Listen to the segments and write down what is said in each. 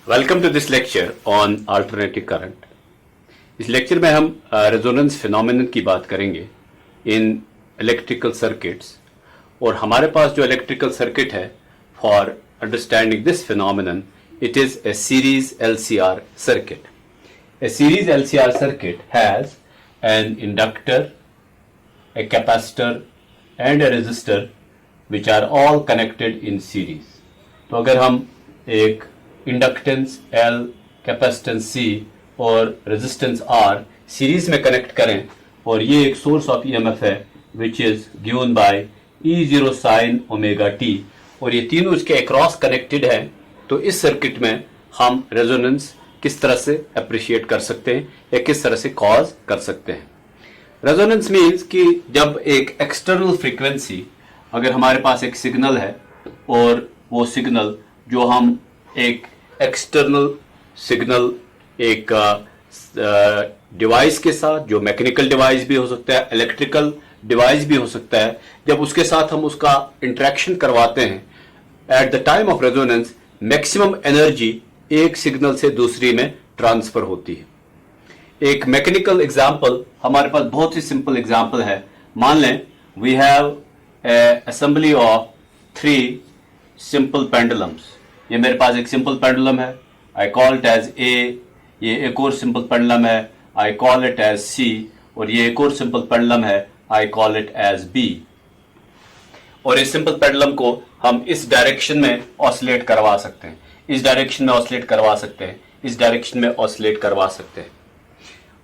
Welcome to this lecture on alternative current. इस lecture में हम रेजोनेंस फिनोमेनन की बात करेंगे इन इलेक्ट्रिकल सर्किट्स। और हमारे पास जो इलेक्ट्रिकल सर्किट है for understanding this phenomenon, it is a series LCR circuit. A series LCR circuit has an inductor, a capacitor and a resistor which are all connected in series. तो अगर हम एक inductance L, capacitance C और resistance R series में connect करें और ये एक सोर्स ऑफ EMF है which is given by E0 sin omega t और ये तीनों इसके अक्रॉस कनेक्टेड हैं, तो इस सर्किट में हम रेजोनेंस किस तरह से अप्रिशिएट कर सकते हैं या किस तरह से कॉज कर सकते हैं। रेजोनेंस मीन्स कि जब एक एक्सटर्नल फ्रीक्वेंसी, अगर हमारे पास एक सिग्नल है और वो सिग्नल जो हम एक एक्सटर्नल सिग्नल एक डिवाइस के साथ, जो मैकेनिकल डिवाइस भी हो सकता है, इलेक्ट्रिकल डिवाइस भी हो सकता है, जब उसके साथ हम उसका इंटरेक्शन करवाते हैं, at the time of resonance maximum energy एक सिग्नल से दूसरी में ट्रांसफर होती है। एक मैकेनिकल एग्जांपल हमारे पास बहुत ही सिंपल एग्जांपल है। मान लें we have assembly of 3 simple pendulums. ये मेरे पास एक सिंपल पेंडुलम है, I call it as A. ये एक और सिंपल पेंडुलम है, I call it as C. और ये एक और सिंपल पेंडुलम है, I call it as B. और इस सिंपल पेंडुलम को हम इस डायरेक्शन में ऑसिलेट करवा सकते हैं, इस डायरेक्शन में ऑसिलेट करवा सकते हैं, इस डायरेक्शन में ऑसिलेट करवा सकते हैं।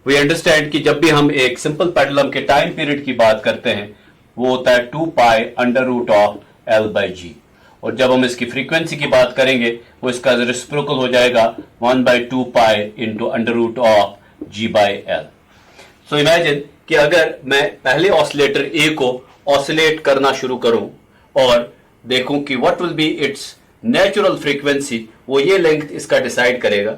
वी अंडरस्टैंड कि जब भी हम एक सिंपल पेंडुलम के टाइम पीरियड की बात करते हैं वो होता है 2 pi under root of L by G. और जब हम इसकी फ्रीक्वेंसी की बात करेंगे वो इसका रेसिप्रोकल हो जाएगा 1/2 pi into under root of g by l. So imagine कि अगर मैं पहले ऑसिलेटर ए को ऑसिलेट करना शुरू करूं और देखूं कि what will be it's natural frequency, वो ये लेंथ इसका डिसाइड करेगा।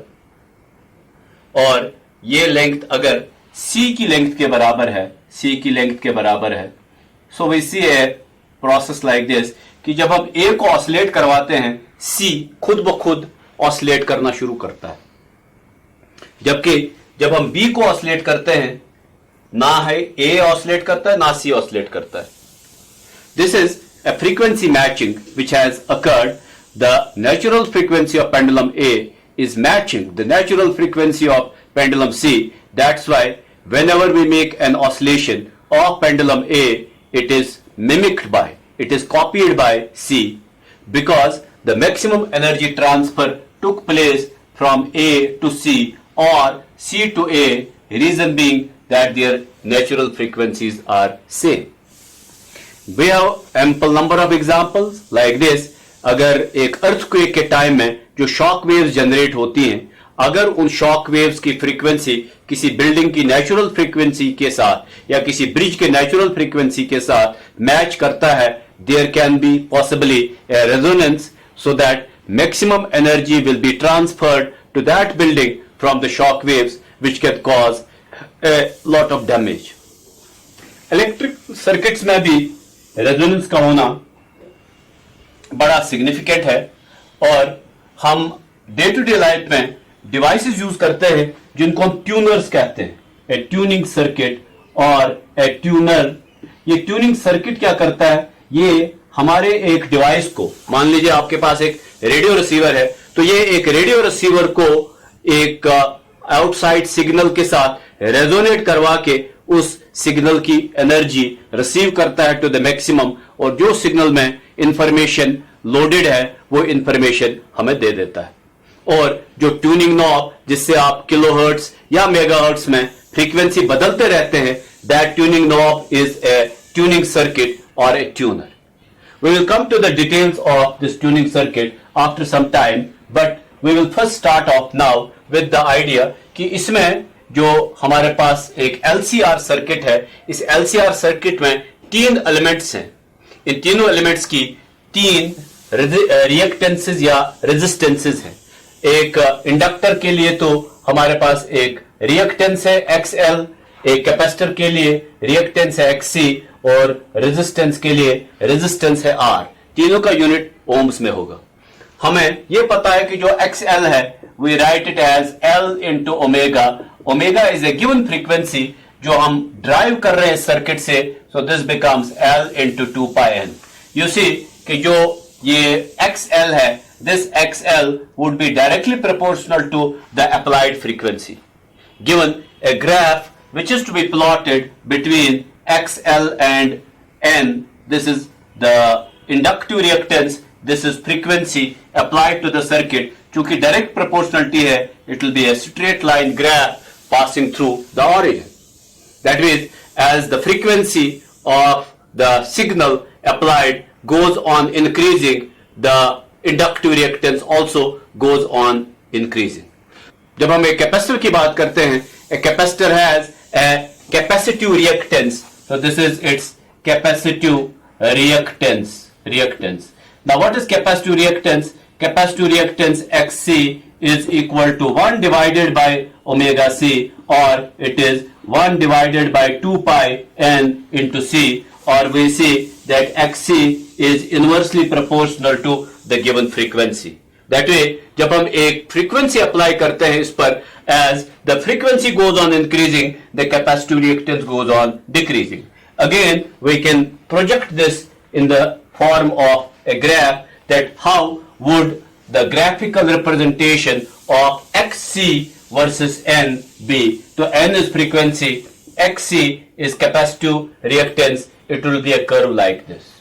और ये लेंथ अगर C की लेंथ के बराबर है, C की लेंथ के बराबर है, so we see a process like this कि जब हम A को ऑसिलेट करवाते हैं C खुद ब खुद ऑसिलेट करना शुरू करता है, जबकि जब हम B को ऑसिलेट करते हैं ना है A ऑसिलेट करता है ना C ऑसिलेट करता है। This is a frequency matching which has occurred. The natural frequency of pendulum A is matching the natural frequency of pendulum C. That's why whenever we make an oscillation of pendulum A, it is mimicked by, it is copied by C, because the maximum energy transfer took place from A to C or C to A, reason being that their natural frequencies are same. We have ample number of examples like this. अगर एक earthquake के time में जो shock waves generate होती हैं, अगर उन shock waves की फ्रीक्वेंसी किसी बिल्डिंग की नेचुरल फ्रीक्वेंसी के साथ या किसी ब्रिज के नेचुरल फ्रीक्वेंसी के साथ मैच करता है, there can be possibly a resonance so that maximum energy will be transferred to that building from the shock waves which can cause a lot of damage. Electric circuits में भी resonance का होना बड़ा significant है। और हम day to day life में devices use करते हैं जिनको हम ट्यूनर्स कहते हैं, ए ट्यूनिंग सर्किट और ए ट्यूनर। ये ट्यूनिंग सर्किट क्या करता है, ये हमारे एक डिवाइस को, मान लीजिए आपके पास एक रेडियो रिसीवर है, तो ये एक रेडियो रिसीवर को एक आउटसाइड सिग्नल के साथ रेजोनेट करवा के उस सिग्नल की एनर्जी रिसीव करता है टू द मैक्सिमम, और जो सिग्नल में इंफॉर्मेशन लोडेड है वो इंफॉर्मेशन हमें दे देता है। और जो ट्यूनिंग नॉब जिससे आप किलोहर्ट्ज या मेगाहर्ट्ज में फ्रीक्वेंसी बदलते रहते हैं, that tuning knob is a tuning circuit और a tuner. We will come to the details of this tuning circuit after some time, but we will first start off now with the idea कि इसमें जो हमारे पास एक LCR circuit है, इस LCR circuit में 3 elements हैं। इन तीनों एलिमेंट्स की 3 रिएक्टेंसेस या रेजिस्टेंसेस हैं। एक इंडक्टर के लिए तो हमारे पास एक रिएक्टेंस है XL, एक कैपेसिटर के लिए रिएक्टेंस है XC और रेजिस्टेंस के लिए रेजिस्टेंस है R। तीनों का यूनिट ओम्स में होगा। हमें ये पता है कि जो XL है we write it as L into omega. Omega is a given frequency जो हम ड्राइव कर रहे हैं सर्किट से, so this becomes L into 2 pi n. You see कि जो ये XL है, this XL would be directly proportional to the applied frequency. Given a graph which is to be plotted between XL and N, this is the inductive reactance, this is frequency applied to the circuit. चूंकि direct proportionality है, it will be a straight line graph passing through the origin. That means as the frequency of the signal applied goes on increasing, the inductive reactance also goes on increasing. जब हम एक capacitor की बात करते हैं, a capacitor has a capacitive reactance. So this is its capacitive reactance. Now what is capacitive reactance? Capacitive reactance XC is equal to 1 divided by omega C, or it is 1 divided by 2 pi n into C, or we see that XC is inversely proportional to the given frequency. That way, जब हम एक frequency apply करते हैं इस पर, as the frequency goes on increasing, the capacitive reactance goes on decreasing. Again, we can project this in the form of a graph, that how would the graphical representation of XC versus N be. So N is frequency, XC is capacitive reactance. It will be a curve like this.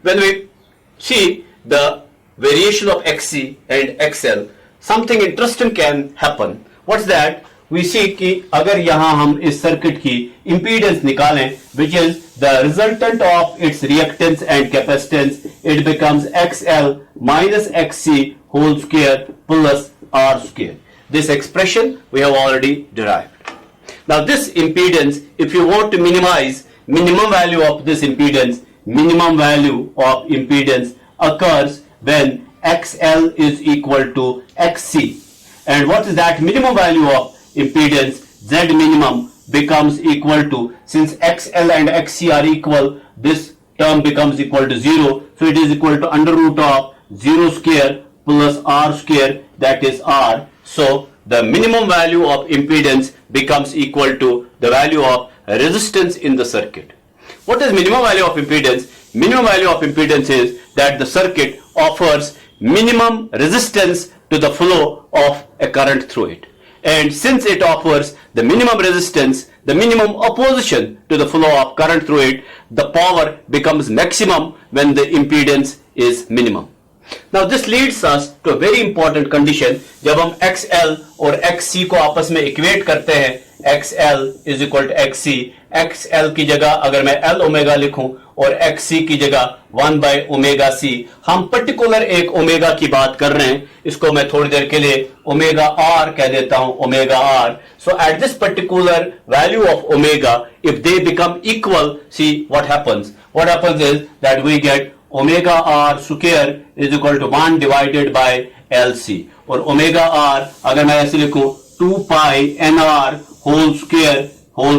When we see the variation of XC and XL, something interesting can happen. What's that? We see कि अगर यहाँ हम इस circuit की impedance निकालें, which is the resultant of its reactance and capacitance, it becomes XL minus XC whole square plus R square. This expression we have already derived. Now this impedance, if you want to minimize minimum value of this impedance, minimum value of impedance occurs when XL is equal to XC. And what is that minimum value of impedance? Z minimum becomes equal to, since XL and XC are equal, this term becomes equal to 0. So it is equal to under root of 0 square plus R square, that is R. So the minimum value of impedance becomes equal to the value of resistance in the circuit. What is minimum value of impedance? Minimum value of impedance is that the circuit offers minimum resistance to the flow of a current through it. And since it offers the minimum resistance, the minimum opposition to the flow of current through it, the power becomes maximum when the impedance is minimum. Now this leads us to a very important condition. जब हम XL और XC को आपस में equate करते हैं, XL is equal to XC, XL की जगह अगर मैं L ओमेगा लिखूं और XC की जगह 1 by ओमेगा C, हम पर्टिकुलर एक ओमेगा की बात कर रहे हैं, इसको मैं थोड़ी देर के लिए ओमेगा R कह देता हूं, omega R. So at this particular value of omega, if they become equal, see what happens. What happens is that we get omega R square is equal to 1 divided by LC. और omega R अगर मैं ऐसे लिखूं 2 pi NR whole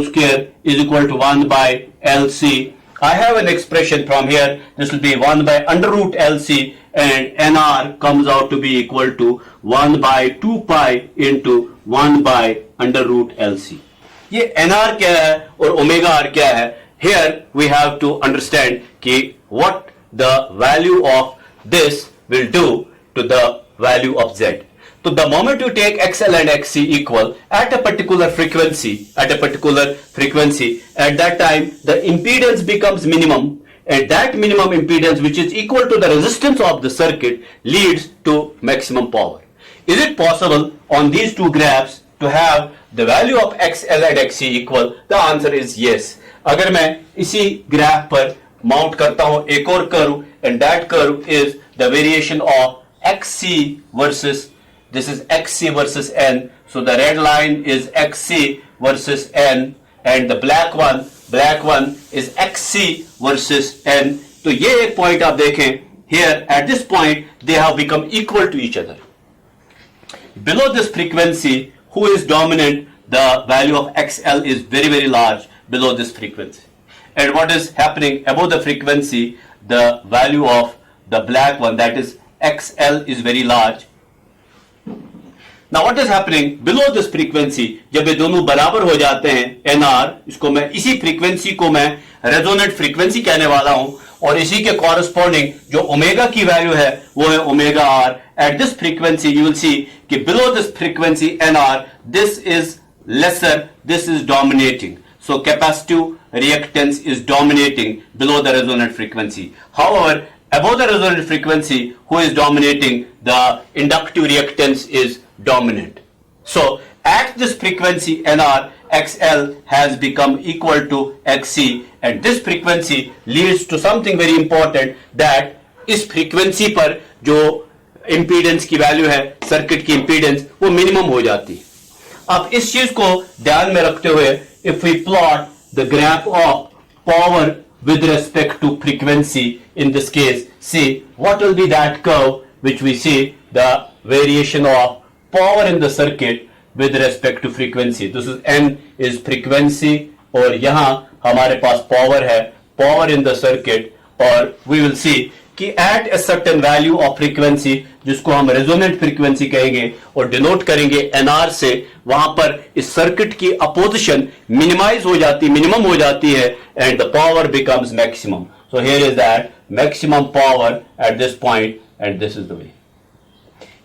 square is equal to 1 by LC. I have an expression from here. This will be 1 by under root LC, and NR comes out to be equal to 1 by 2 pi into 1 by under root LC. ये NR क्या है और omega R क्या है? Here we have to understand कि what the value of this will do to the value of Z. So the moment you take XL and XC equal at a particular frequency, at that time the impedance becomes minimum, and that minimum impedance, which is equal to the resistance of the circuit, leads to maximum power. Is it possible on these two graphs to have the value of XL and XC equal? The answer is yes. अगर मैं इसी graph पर mount करता हूं एक और curve, and that curve is the variation of XC versus, this is XC versus N. So the red line is XC versus N, and the black one is XC versus N. तो ये एक point आप देखें, here at this point they have become equal to each other. Below this frequency, who is dominant? The value of XL is very, very large below this frequency. And what is happening above the frequency? The value of the black one, that is XL is very large. Now what is happening below this frequency? जब ये दोनों बराबर हो जाते हैं NR, इसको मैं इसी फ्रीक्वेंसी को मैं रेजोनेंट फ्रीक्वेंसी कहने वाला हूं, और इसी के कॉरेस्पॉन्डिंग जो ओमेगा की वैल्यू है वो है omega R. At this frequency you will see कि below this frequency NR, this is lesser, this is dominating. So capacitive reactance is dominating below the resonant frequency. However, above the resonant frequency, who is dominating? The inductive reactance is dominant. So at this frequency NR, XL has become equal to XC, and this frequency leads to something very important, that इस frequency पर जो impedance की value है, circuit की impedance, वो minimum हो जाती है. अब इस चीज को ध्यान में रखते हुए, if we plot the graph of power with respect to frequency, in this case, see what will be that curve which we see the variation of power in the circuit with respect to frequency. This is N is frequency, और यहां हमारे पास power है, power in the circuit, और we will see कि at a certain value of frequency, जिसको हम resonant frequency कहेंगे और डिनोट करेंगे NR से, वहां पर इस सर्किट की अपोजिशन मिनिमाइज हो जाती, मिनिमम हो जाती है, and the power becomes maximum. So here is that maximum power at this point, and this is the way.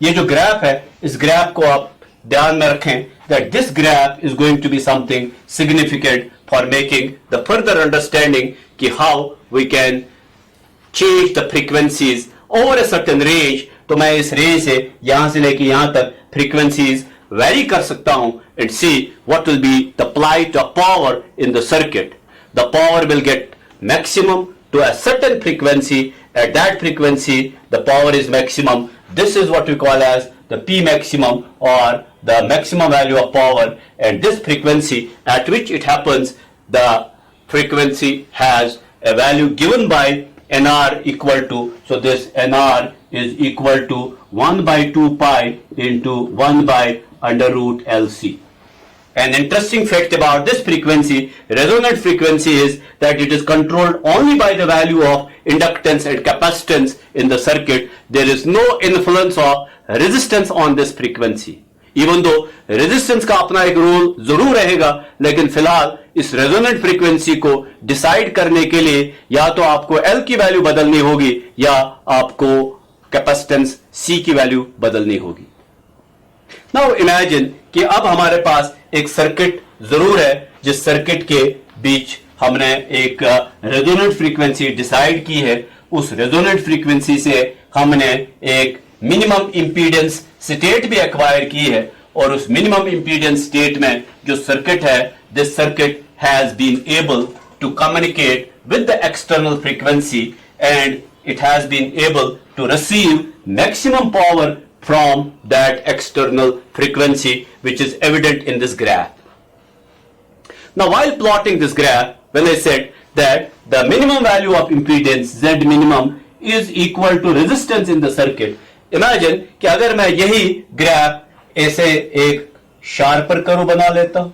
ये जो ग्राफ है, इस ग्राफ को आप ध्यान में रखें, that this graph is going to be something significant for making the further understanding कि how we can change the frequencies over a certain range. तो मैं इस रेंज से यहां से लेके यहां तक frequencies vary कर सकता हूं, and see what will be the plight of power in the circuit. The power will get maximum to a certain frequency. At that frequency the power is maximum. This is what we call as the P maximum, or the maximum value of power, and this frequency at which it happens, the frequency has a value given by NR equal to, so this NR is equal to 1 by 2 pi into 1 by under root LC. An interesting fact about this frequency, resonant frequency, is that it is controlled only by the value of inductance and capacitance in the circuit. There is no influence of resistance on this frequency. Even though resistance का अपना एक role जरूर रहेगा, लेकिन फिलहाल इस resonant frequency को decide करने के लिए या तो आपको L की वैल्यू बदलनी होगी, या आपको कैपेसिटेंस C की वैल्यू बदलनी होगी. नाउ इमेजिन कि अब हमारे पास एक सर्किट जरूर है, जिस सर्किट के बीच हमने एक रेजोनेंट फ्रीक्वेंसी डिसाइड की है. उस रेजोनेंट फ्रीक्वेंसी से हमने एक मिनिमम इंपीडेंस स्टेट भी एक्वायर की है, और उस मिनिमम इंपीडेंस स्टेट में जो सर्किट है, this circuit has been able to communicate with the external frequency, and it has been able to receive maximum power from that external frequency, which is evident in this graph. Now while plotting this graph, when I said that the minimum value of impedance Z minimum is equal to resistance in the circuit, imagine कि अगर मैं यही graph ऐसे एक sharper curve बना लेता हूं,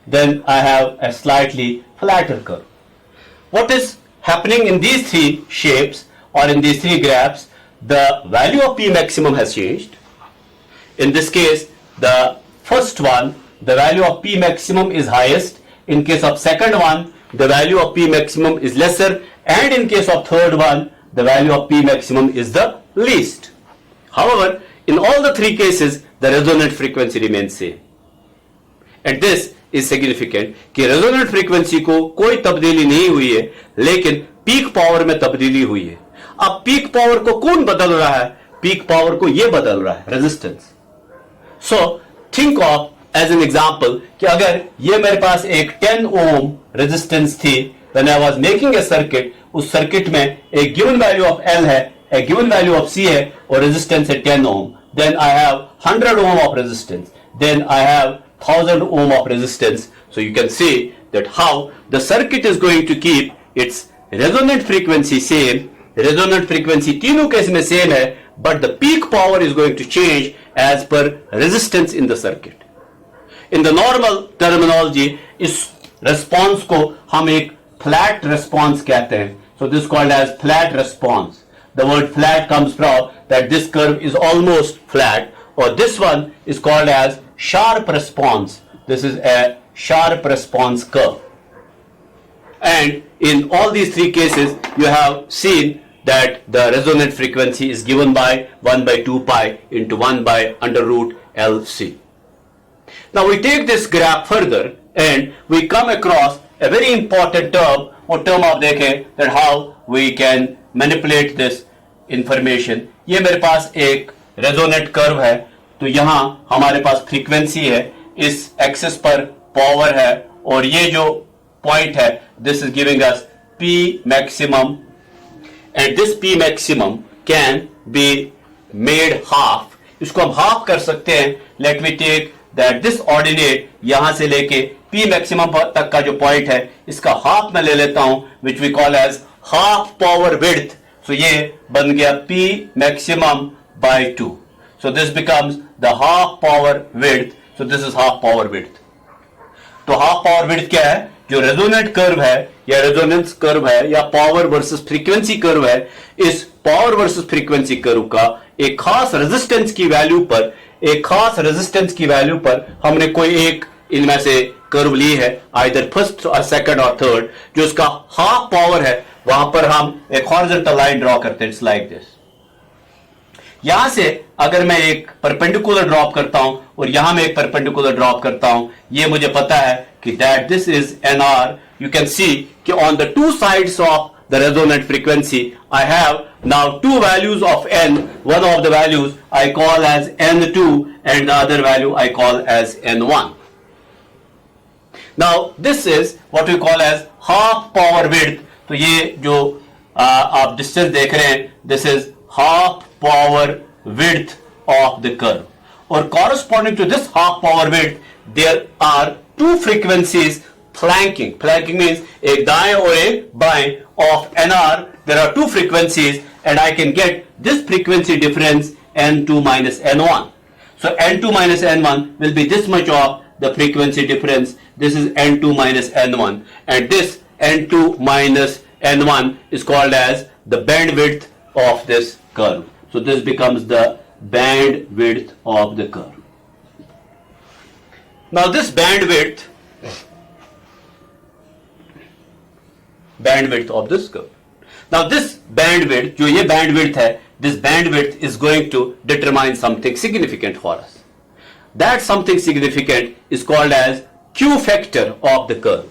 then I have a slightly flatter curve. What is happening in these three shapes, or in these three graphs? The value of P maximum has changed. In this case, the first one, the value of P maximum is highest. In case of second one, the value of P maximum is lesser, and in case of third one, the value of P maximum is the least. However, in all the three cases, the resonant frequency remains same. And this is significant कि resonant frequency को कोई तब्दीली नहीं हुई है, लेकिन peak power में तब्दीली हुई है. अब पीक पावर को कौन बदल रहा है? पीक पावर को यह बदल रहा है, resistance. So think of as an example कि अगर ये मेरे पास एक 10 ओम रेजिस्टेंस थी, when I was making a circuit, उस सर्किट में एक गिवन वैल्यू ऑफ L है, एक गिवन वैल्यू ऑफ C है, और रेजिस्टेंस है 10 ohm. Then I have 100 ohm of resistance, then I have 1000 ohm of resistance. So you can see that how the circuit is going to keep its resonant frequency same. Resonant frequency तीनों case में same है, but the peak power is going to change as per resistance in the circuit. In the normal terminology इस response को हम एक flat response कहते हैं. So this called as flat response. the word flat comes from, that this curve is almost flat, or this one is called as sharp response. This is a sharp response curve. And in all these three cases, you have seen that the resonant frequency is given by 1 by 2 pi into 1 by under root LC. Now we take this graph further and we come across a very important term, or term आप देखें, that how we can manipulate this information. ये मेरे पास एक resonant curve है, तो यहाँ हमारे पास frequency है, इस axis पर power है, और ये जो point है, this is giving us P maximum, and this P maximum can be made half. इसको हम half कर सकते हैं. Let me take that this ordinate यहां से लेके P maximum तक का जो point है, इसका half मैं ले लेता हूं, which we call as half power width. So ये बन गया P maximum by 2. So this becomes the half power width. So this is half power width. तो half power width क्या है? जो रेजोनेंट कर्व है या रेजोनेंस कर्व है या पावर वर्सेस फ्रीक्वेंसी कर्व है, इस पावर वर्सेस फ्रीक्वेंसी कर्व का एक खास रेजिस्टेंस की वैल्यू पर हमने कोई एक इनमें से कर्व ली है, आइदर फर्स्ट और सेकंड और थर्ड, जो इसका हाफ पावर है, वहां पर हम एक हॉरिजॉन्टल लाइन ड्रॉ करते हैं. It's like this. यहां से अगर मैं एक परपेंडिकुलर ड्रॉप करता हूं और यहां मैं एक परपेंडिकुलर ड्रॉप करता हूं, ये मुझे पता है कि that this is NR. You can see कि on the two sides of the resonant frequency I have now two values of N. One of the values I call as n2 and the other value I call as n1. Now this is what we call as half power width. तो ये जो आप distance देख रहे हैं, this is half power width of the curve, or corresponding to this half power width there are two frequencies flanking. Flanking means एक दाएं और एक बाएं of NR. There are two frequencies and I can get this frequency difference N2 minus N1. So N2 minus N1 will be this much of the frequency difference. This is N2 minus N1, and this N2 minus N1 is called as the bandwidth of this curve. So this becomes the bandwidth of the curve. Now this bandwidth of this curve. Now this bandwidth, जो ये bandwidth है, this bandwidth is going to determine something significant for us. That something significant is called as Q factor of the curve.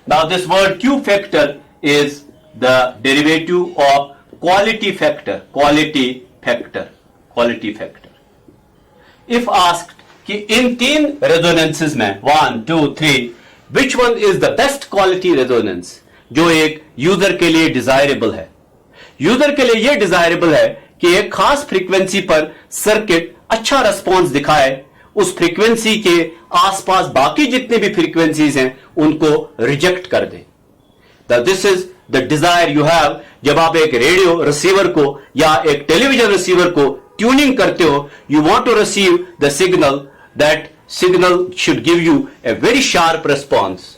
Now this word Q factor is the derivative of quality factor. If asked कि इन तीन रेजोनेंसेस में 1, 2, 3 which one is the best quality resonance, जो एक user के लिए desirable है. User के लिए यह डिजायरेबल है कि एक खास फ्रीक्वेंसी पर सर्किट अच्छा रेस्पॉन्स दिखाए, उस फ्रीक्वेंसी के आसपास बाकी जितने भी फ्रीक्वेंसीज हैं उनको रिजेक्ट कर दे. This is the desire you have जब आप एक रेडियो रिसीवर को या एक टेलीविजन रिसीवर को ट्यूनिंग करते हो. You want to receive the signal, that signal should give you a very sharp response.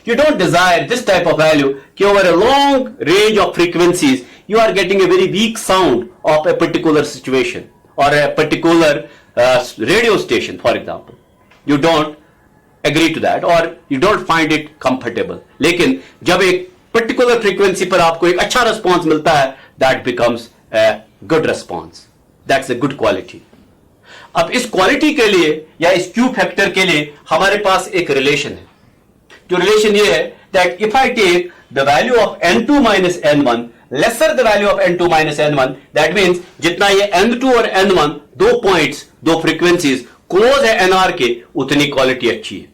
You don't desire this type of value कि over a long range of frequencies you are getting a very weak sound of a particular situation or a particular radio station, for example. You don't agree to that or you don't find it comfortable. लेकिन जब एक particular frequency पर आपको एक अच्छा response मिलता है, that becomes a good response. That's a good quality. अब इस quality के लिए या इस Q factor के लिए हमारे पास एक relation है. जो रिलेशन ये है that if I take the value of n2 minus n1 lesser the value of n2 minus n1, that means जितना ये n2 और n1 दो पॉइंट्स, दो फ्रीक्वेंसीज क्लोज है nr के, उतनी क्वालिटी अच्छी है.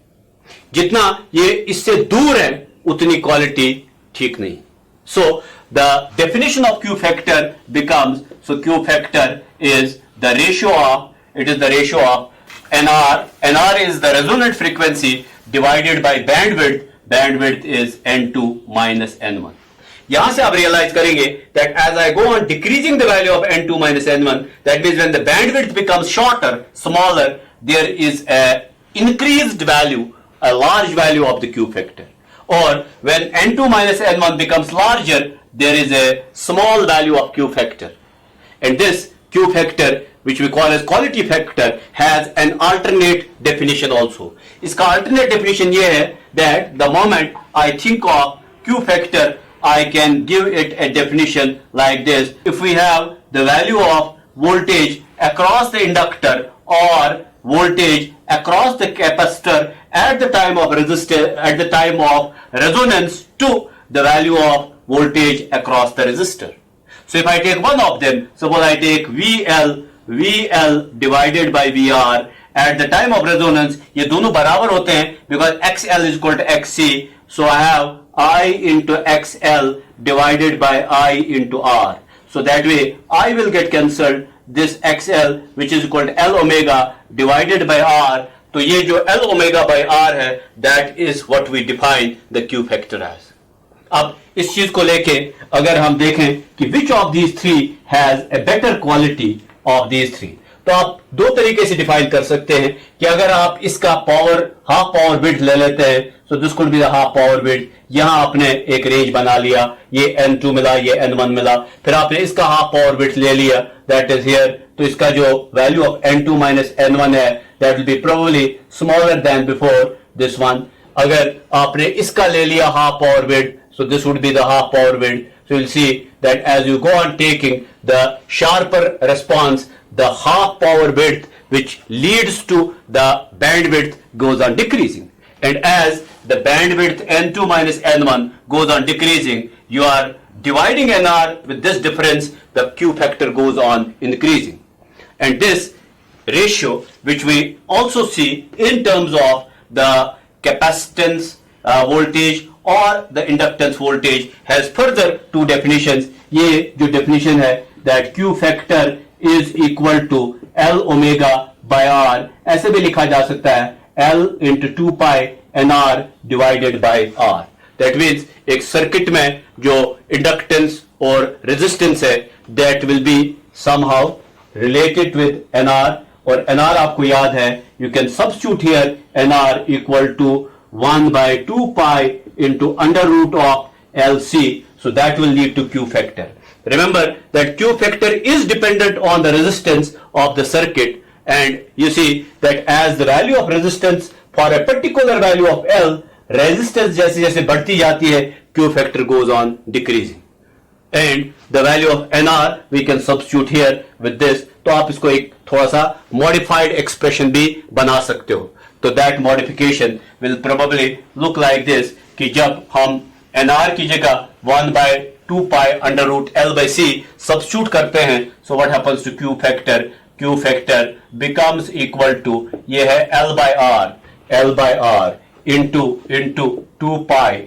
जितना ये इससे दूर है उतनी क्वालिटी ठीक नहीं. So the definition of Q factor becomes, so Q factor is the ratio of nr. nr is the resonant frequency divided by bandwidth. Bandwidth is n2 minus n1. यहां से आप रियलाइज करेंगे that as I go on decreasing the value of n2 minus n1, that means when the bandwidth becomes shorter, smaller, there is a increased value, a large value of the Q factor. Or when n2 minus n1 becomes larger, there is a small value of Q factor. And this Q factor, which we call as quality factor, has an alternate definition also. इसका alternate definition ये है that the moment I think of Q factor, I can give it a definition like this. If we have the value of voltage across the inductor or voltage across the capacitor at the time of resistance, at the time of resonance to the value of voltage across the resistor. So if I take one of them, suppose I take VL divided by VR at the time of resonance, ये दोनों बराबर होते हैं because XL is equal to XC. So I have I into XL divided by I into R. So that way I will get cancelled. This XL which is equal to L omega divided by R. तो ये जो L omega by R है, that is what we define the Q factor as. अब इस चीज को लेके अगर हम देखें कि which of these three has a better quality of these three, तो आप दो तरीके से डिफाइन कर सकते हैं कि अगर आप इसका पावर हाफ पावर बिट ले लेते हैं, so this could be the half power bit. यहां आपने एक रेंज बना लिया, ये N2 मिला, ये N1 मिला, फिर आपने इसका हाफ पावर बिट ले लिया, दैट इज हियर. तो इसका जो value of N2 minus N1 है, that will be probably smaller than before this one. अगर आपने इसका ले लिया half power bit, so this would be the half power bit. So you'll see that as you go on taking the sharper response, the half power width which leads to the bandwidth goes on decreasing. And as the bandwidth N2 minus N1 goes on decreasing, you are dividing NR with this difference, the Q factor goes on increasing. And this ratio which we also see in terms of the capacitance voltage or the inductance voltage has further two definitions. ये जो definition है that Q factor is equal to L omega by R, ऐसे भी लिखा जा सकता है L into 2 pi NR divided by R. That means एक सर्किट में जो inductance और resistance है, that will be somehow related with NR, और NR आपको याद है, you can substitute here NR equal to 1 by 2 pi into under root of LC. So that will lead to Q factor. Remember that Q factor is dependent on the resistance of the circuit, and you see that as the value of resistance for a particular value of L, resistance जैसे जैसे बढ़ती जाती है, Q factor goes on decreasing. And the value of NR we can substitute here with this. तो आप इसको एक थोड़ा सा modified expression भी बना सकते हो. तो that modification will probably look like this, कि जब हम NR की जगह 1 by 2 pi under root L by C substitute करते हैं, so what happens to Q factor? Q factor becomes equal to, ये है L by R into 2 pi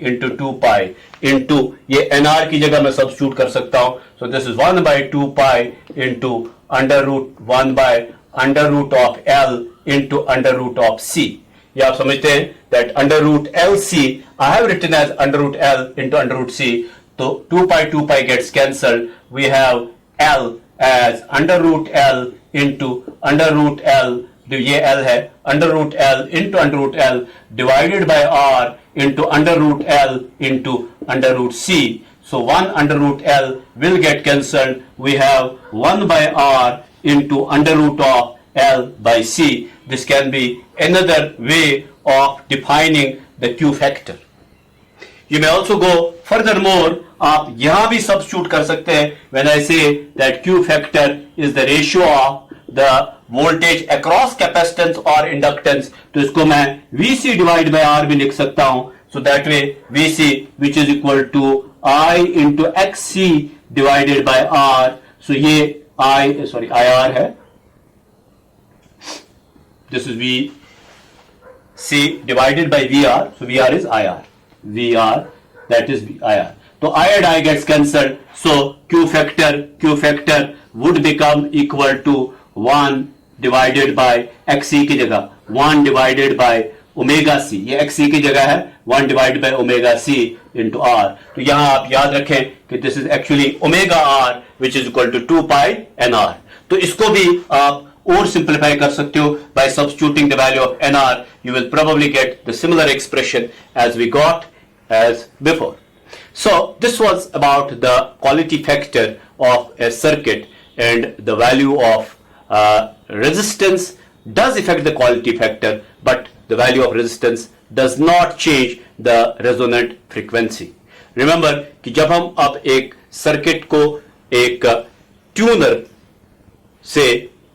into ये NR की जगह मैं substitute कर सकता हूं, so this is 1 by 2 pi into under root 1 by under root of L into under root of C. ये आप समझते हैं that under root LC I have written as under root L into under root C. तो 2 pi gets cancelled. We have L as under root L into under root L. ये L है, under root L into under root L divided by R into under root L into under root C. So 1 under root L will get cancelled. We have 1 by R into under root of L by C. This can be another way of defining the Q factor. You may also go furthermore, आप यहां भी substitute कर सकते हैं. When I say that Q factor is the ratio of the voltage across capacitance or inductance, तो इसको मैं VC divided by R भी लिख सकता हूं. So that way VC which is equal to I into XC divided by R. So ये IR है. This is VC divided by VR. So VR is IR. VR, that is IR. So I and I gets cancelled. So Q factor would become equal to 1 divided by XC की जगह 1 divided by omega C. ये XC की जगह है 1 divided by omega C into R. तो यहाँ आप याद रखें कि this is actually omega R which is equal to 2 pi NR. तो इसको भी आप और सिंप्लीफाई कर सकते हो by substituting the value of NR. You will probably get the similar expression as we got as before. So this was about the quality factor of a circuit, and the value of resistance does affect the quality factor, but the value of resistance does not change the resonant frequency. Remember कि जब हम अब एक circuit को एक tuner से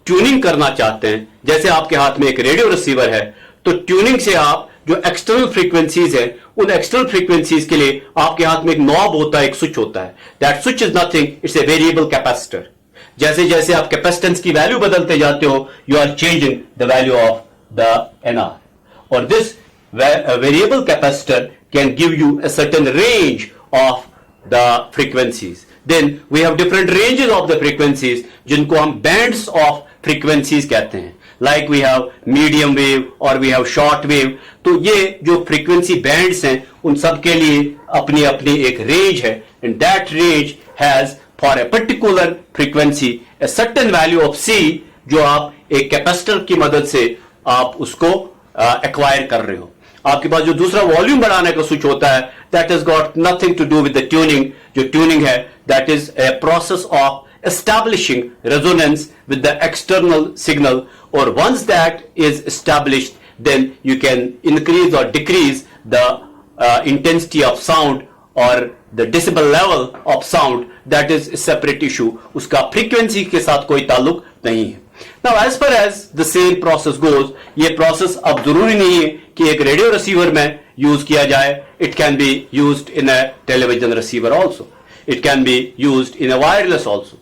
tuning करना चाहते हैं, जैसे आपके हाथ में एक रेडियो रिसीवर है, तो ट्यूनिंग से आप जो एक्सटर्नल फ्रीक्वेंसीज है, उन एक्सटर्नल फ्रीक्वेंसीज के लिए आपके हाथ में एक नॉब होता है, एक स्विच होता है. That switch is nothing, it's a variable capacitor. जैसे जैसे आप कैपेसिटेंस की वैल्यू बदलते जाते हो, you are changing the value of the NR. और this variable capacitor can give you a certain range of the frequencies. Then we have different ranges of the frequencies, जिनको हम bands of frequencies कहते हैं. Like we have medium wave or we have short wave. तो ये जो frequency bands हैं, उन सब के लिए अपनी अपनी एक range है, and that range has for a particular frequency a certain value of C, जो आप एक कैपेसिटर की मदद से आप उसको एक्वायर कर रहे हो. आपके पास जो दूसरा वॉल्यूम बढ़ाने का स्विच होता है, that is got nothing to do with the tuning. जो ट्यूनिंग है, that is a process of establishing resonance with the external signal, or once that is established, then you can increase or decrease the intensity of sound or the decibel level of sound. That is a separate issue. उसका frequency के साथ कोई ताल्लुक नहीं है. Now as far as the same process goes, ये process अब जरूरी नहीं है कि एक रेडियो रिसीवर में यूज किया जाए. It can be used in a television receiver also. It can be used in a wireless also.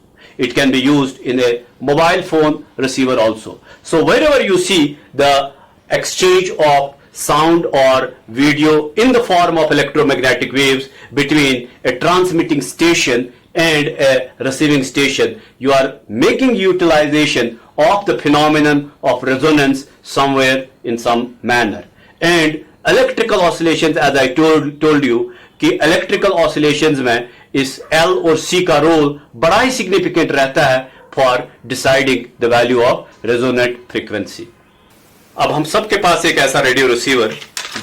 It can be used in a mobile phone receiver also. So wherever you see the exchange of sound or video in the form of electromagnetic waves between a transmitting station and a receiving station, you are making utilization of the phenomenon of resonance somewhere in some manner. And electrical oscillations, as I told you, कि electrical oscillations में इस L और C का role बड़ा ही significant रहता है for deciding the value of resonant frequency. अब हम सबके पास एक ऐसा रेडियो रिसीवर,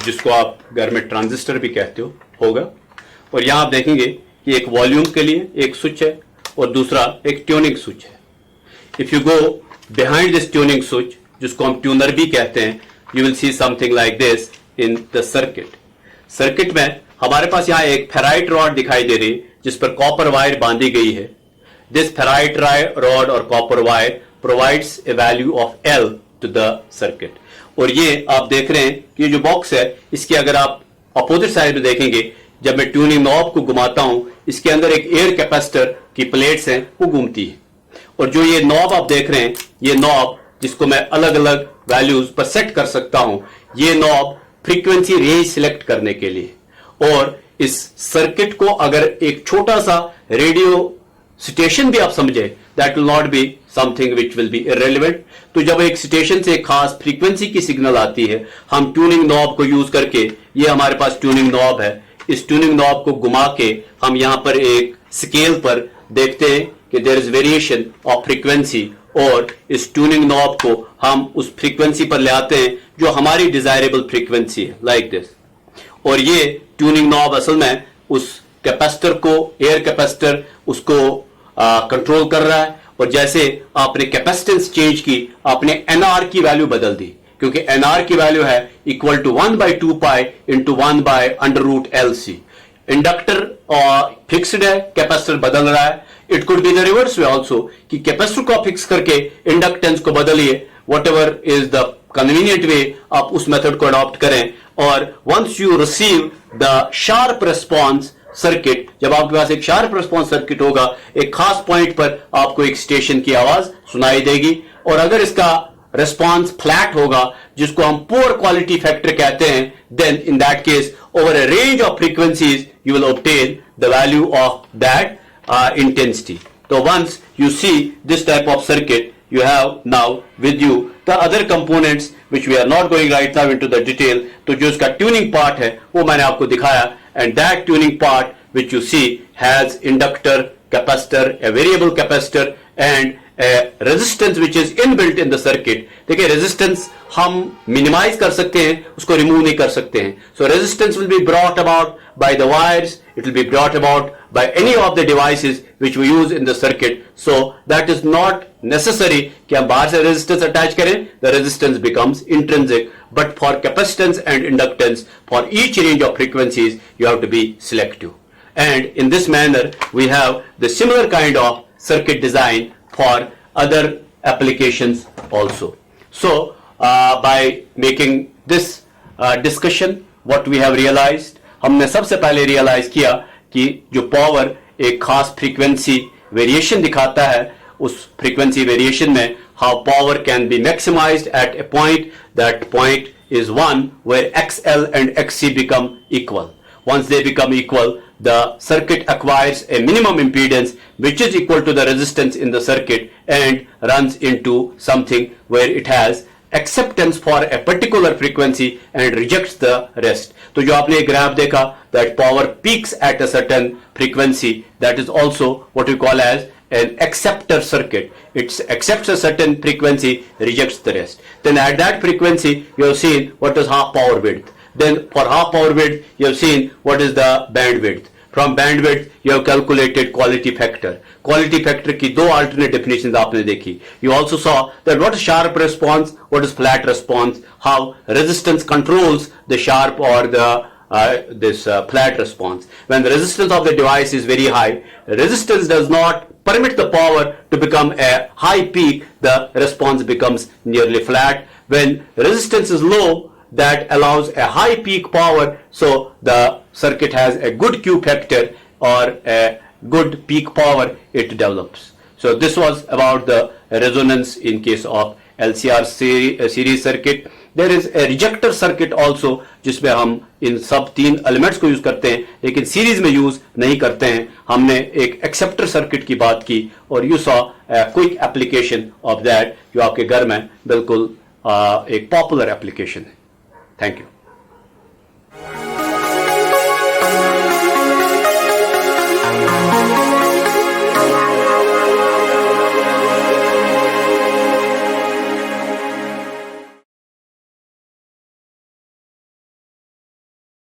जिसको आप घर में ट्रांजिस्टर भी कहते हो, होगा. और यहां आप देखेंगे कि एक वॉल्यूम के लिए एक स्विच है और दूसरा एक ट्यूनिंग स्विच है. If you go behind this tuning switch, जिसको हम ट्यूनर भी कहते हैं, you will see something like this in the circuit. Circuit में हमारे पास यहां एक फेराइट रॉड दिखाई दे रही है, जिस पर कॉपर वायर बांधी गई है. दिस फेराइट रॉड और copper wire provides a value of L to the circuit. और ये आप देख रहे हैं कि ये जो बॉक्स है, इसके अगर आप अपोजिट साइड में देखेंगे, जब मैं ट्यूनिंग नॉब को घुमाता हूं, इसके अंदर एक एयर कैपेसिटर की प्लेट्स हैं, वो घूमती है. और जो ये नॉब आप देख रहे हैं, ये नॉब जिसको मैं अलग अलग वैल्यूज पर सेट कर सकता हूं, ये नॉब फ्रीक्वेंसी रेंज सिलेक्ट करने के लिए. और इस सर्किट को अगर एक छोटा सा रेडियो स्टेशन भी आप समझे, that will not be something which will be irrelevant. तो जब एक स्टेशन से एक खास फ्रीक्वेंसी की सिग्नल आती है, हम ट्यूनिंग नॉब को यूज करके, ये हमारे पास ट्यूनिंग नॉब है, इस ट्यूनिंग नॉब को घुमा के हम यहां पर एक स्केल पर देखते हैं कि there is variation of frequency, और इस ट्यूनिंग नॉब को हम उस फ्रीक्वेंसी पर ले आते हैं जो हमारी डिजायरेबल फ्रीक्वेंसी है, लाइक दिस. और ये ट्यूनिंग नॉब असल में उस कैपेसिटर को, एयर कैपेसिटर, उसको कंट्रोल कर रहा है. और जैसे आपने कैपेसिटेंस चेंज की, आपने एनआर की वैल्यू बदल दी, क्योंकि एनआर की वैल्यू है equal to 1/2 pi into 1/√LC. Inductor fixed है, कैपेसिटर बदल रहा है. It could be the reverse way also, कि कैपेसिटर को फिक्स करके इंडक्टेंस को बदलिए. Whatever is the convenient way, आप उस मेथड को अडॉप्ट करें. और once you receive the sharp response circuit, जब आपके पास एक शार्प रिस्पॉन्स सर्किट होगा, एक खास पॉइंट पर आपको एक स्टेशन की आवाज सुनाई देगी. और अगर इसका रिस्पॉन्स फ्लैट होगा, जिसको हम पुअर क्वालिटी फैक्टर कहते हैं, then in that case over a range of frequencies you will obtain the value of that intensity. So once you see this type of circuit, you have now with you the other components which we are not going right now into the detail. तो जो इसका tuning part है, वो मैंने आपको दिखाया, and that tuning part which you see has inductor, capacitor, a variable capacitor and resistance which is inbuilt in the circuit. देखिए resistance हम मिनिमाइज कर सकते हैं, उसको रिमूव नहीं कर सकते हैं. सो resistance will be brought about by the wires, it will be brought about by any of the devices which we use in the circuit. So that is not necessary कि हम बाहर से resistance attach करें, the resistance becomes intrinsic. But for capacitance and inductance, for each range of frequencies, you have to be selective. And in this manner, we have the similar kind of circuit design for other applications also. So by making this discussion, what we have realized, हमने सबसे पहले realize किया कि जो power एक खास frequency variation दिखाता है, उस फ्रीक्वेंसी वेरिएशन में how power can be maximized at a point, that point is one where XL and XC become equal. Once they become equal, the circuit acquires a minimum impedance which is equal to the resistance in the circuit and runs into something where it has acceptance for a particular frequency and rejects the rest. तो जो आपने graph देखा, that power peaks at a certain frequency, that is also what we call as an acceptor circuit. It accepts a certain frequency, rejects the rest. Then at that frequency, you have seen what is half power width. Then for half power width, you have seen what is the bandwidth. From bandwidth, you have calculated quality factor. Quality factor की दो alternate definitions आपने देखी. You also saw that what is sharp response, what is flat response, how resistance controls the sharp or the flat response. When the resistance of the device is very high, resistance does not permit the power to become a high peak, the response becomes nearly flat. When resistance is low, that allows a high peak power, so the circuit has a good Q factor or a good peak power it develops. So this was about the resonance in case of LCR series circuit. There is a rejector circuit also, जिसमें हम इन सब तीन elements को use करते हैं, लेकिन series में use नहीं करते हैं. हमने एक एक्सेप्टर सर्किट की बात की और you saw quick application of that, जो आपके घर में बिल्कुल एक पॉपुलर एप्लीकेशन है. Thank you.